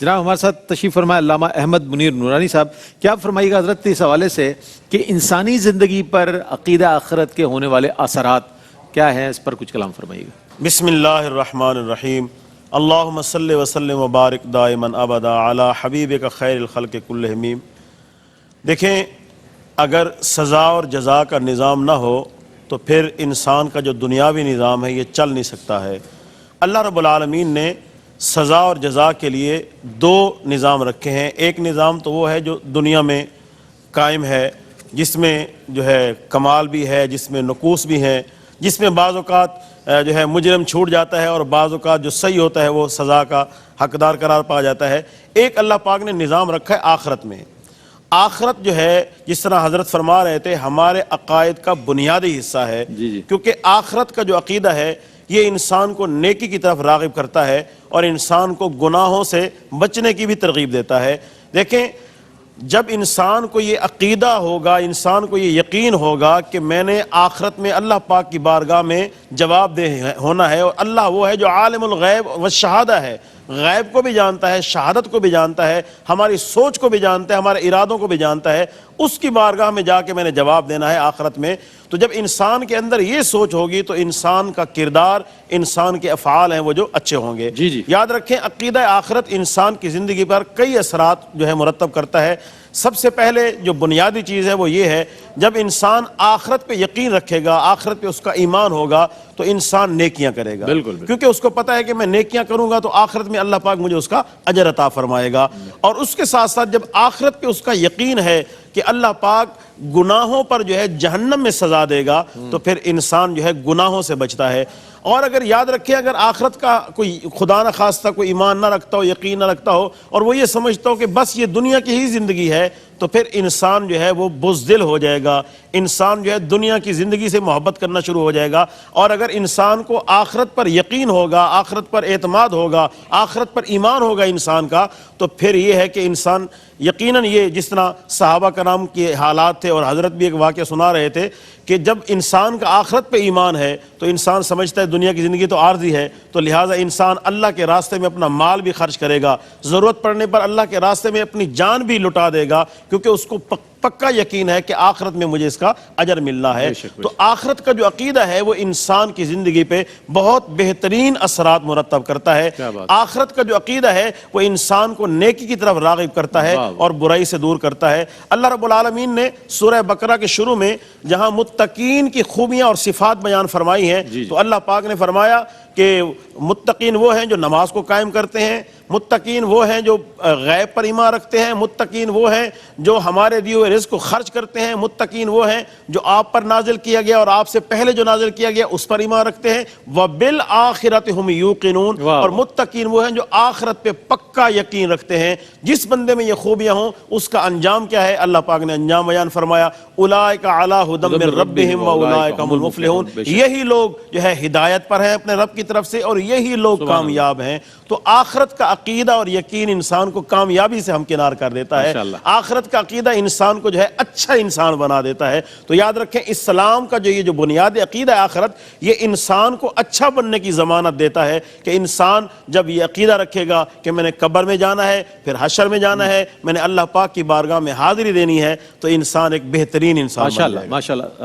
جناب ہمارے ساتھ تشریف فرمائے علامہ احمد منیر نورانی صاحب، کیا آپ فرمائیے گا حضرت اس حوالے سے کہ انسانی زندگی پر عقیدہ آخرت کے ہونے والے اثرات کیا ہیں، اس پر کچھ کلام فرمائیے گا۔ بسم اللہ الرحمن الرحیم، اللہم صلی وسلم وبارک دائما ابدا علی حبیبک خیر الخلق کلہم۔ دیکھیں، اگر سزا اور جزا کا نظام نہ ہو تو پھر انسان کا جو دنیاوی نظام ہے یہ چل نہیں سکتا ہے۔ اللہ رب العالمین نے سزا اور جزا کے لیے دو نظام رکھے ہیں۔ ایک نظام تو وہ ہے جو دنیا میں قائم ہے، جس میں جو ہے کمال بھی ہے، جس میں نقوص بھی ہیں، جس میں بعض اوقات جو ہے مجرم چھوٹ جاتا ہے اور بعض اوقات جو صحیح ہوتا ہے وہ سزا کا حقدار قرار پا جاتا ہے۔ ایک اللہ پاک نے نظام رکھا ہے آخرت میں۔ آخرت جو ہے، جس طرح حضرت فرما رہے تھے، ہمارے عقائد کا بنیادی حصہ ہے، کیونکہ آخرت کا جو عقیدہ ہے یہ انسان کو نیکی کی طرف راغب کرتا ہے اور انسان کو گناہوں سے بچنے کی بھی ترغیب دیتا ہے۔ دیکھیں، جب انسان کو یہ عقیدہ ہوگا، انسان کو یہ یقین ہوگا کہ میں نے آخرت میں اللہ پاک کی بارگاہ میں جواب دہ ہونا ہے، اور اللہ وہ ہے جو عالم الغیب والشہادہ ہے، غیب کو بھی جانتا ہے، شہادت کو بھی جانتا ہے، ہماری سوچ کو بھی جانتا ہے، ہمارے ارادوں کو بھی جانتا ہے، اس کی بارگاہ میں جا کے میں نے جواب دینا ہے آخرت میں۔ تو جب انسان کے اندر یہ سوچ ہوگی تو انسان کا کردار، انسان کے افعال ہیں وہ جو اچھے ہوں گے۔ یاد رکھیں، عقیدہ آخرت انسان کی زندگی پر کئی اثرات جو ہے مرتب کرتا ہے۔ سب سے پہلے جو بنیادی چیز ہے وہ یہ ہے، جب انسان آخرت پہ یقین رکھے گا، آخرت پہ اس کا ایمان ہوگا تو انسان نیکیاں کرے گا، کیونکہ اس کو پتہ ہے کہ میں نیکیاں کروں گا تو آخرت میں اللہ پاک مجھے اس کا اجر عطا فرمائے گا۔ اور اس کے ساتھ ساتھ جب آخرت پہ اس کا یقین ہے کہ اللہ پاک گناہوں پر جو ہے جہنم میں سزا دے گا، تو پھر انسان جو ہے گناہوں سے بچتا ہے۔ اور اگر یاد رکھیں، اگر آخرت کا کوئی خدا نہ خواستہ کوئی ایمان نہ رکھتا ہو، یقین نہ رکھتا ہو، اور وہ یہ سمجھتا ہو کہ بس یہ دنیا کی ہی زندگی ہے، تو پھر انسان جو ہے وہ بزدل ہو جائے گا، انسان جو ہے دنیا کی زندگی سے محبت کرنا شروع ہو جائے گا۔ اور اگر انسان کو آخرت پر یقین ہوگا، آخرت پر اعتماد ہوگا، آخرت پر ایمان ہوگا انسان کا، تو پھر یہ ہے کہ انسان یقیناً، یہ جس طرح صحابہ کرام کے حالات تھے، اور حضرت بھی ایک واقعہ سنا رہے تھے کہ جب انسان کا آخرت پہ ایمان ہے تو انسان سمجھتا ہے دنیا کی زندگی تو عارضی ہے، تو لہٰذا انسان اللہ کے راستے میں اپنا مال بھی خرچ کرے گا، ضرورت پڑنے پر اللہ کے راستے میں اپنی جان بھی لٹا دے گا، کیونکہ اس کو پکا یقین ہے کہ آخرت میں مجھے اس کا اجر ملنا ہے۔ تو آخرت کا جو عقیدہ ہے وہ انسان کی زندگی پہ بہت بہترین اثرات مرتب کرتا ہے۔ آخرت کا جو عقیدہ ہے وہ انسان کو نیکی کی طرف راغب کرتا ہے اور برائی سے دور کرتا ہے۔ اللہ رب العالمین نے سورہ بقرہ کے شروع میں جہاں متقین کی خوبیاں اور صفات بیان فرمائی ہیں، تو اللہ پاک نے فرمایا کہ متقین وہ ہیں جو نماز کو قائم کرتے ہیں، متقین وہ ہیں جو غیب پر ایمان رکھتے ہیں، متقین وہ ہیں جو ہمارے دیے ہوئے رزق کو خرچ کرتے ہیں، متقین وہ ہیں جو آپ پر نازل کیا گیا اور آپ سے پہلے جو نازل کیا گیا اس پر ایمان رکھتے ہیں، وَبِالْآخِرَةِ هُمْ يُوقِنُونَ، اور متقین وہ ہیں جو آخرت پہ پکا یقین رکھتے ہیں۔ جس بندے میں یہ خوبیاں ہوں اس کا انجام کیا ہے؟ اللہ پاک نے انجام بیان فرمایا، اولئک علی ھدی من ربہم واولئک هم المفلحون، یہی لوگ جو ہے ہدایت پر ہیں اپنے رب کی طرف سے، اور یہی لوگ کامیاب ہیں۔ تو آخرت کا عقیدہ اور یقین انسان کو کامیابی سے ہمکنار کر دیتا ہے۔ آخرت کا عقیدہ انسان کو جو ہے اچھا انسان بنا دیتا ہے۔ تو یاد رکھیں، اسلام کا جو بنیادی عقیدہ ہے آخرت، یہ انسان کو اچھا بننے کی ضمانت دیتا ہے کہ انسان جب یہ عقیدہ رکھے گا کہ میں نے قبر میں جانا ہے، پھر حشر میں جانا ہے، میں نے اللہ پاک کی بارگاہ میں حاضری دینی ہے، تو انسان ایک بہترین انسان بن جائے گا۔ ماشاءاللہ۔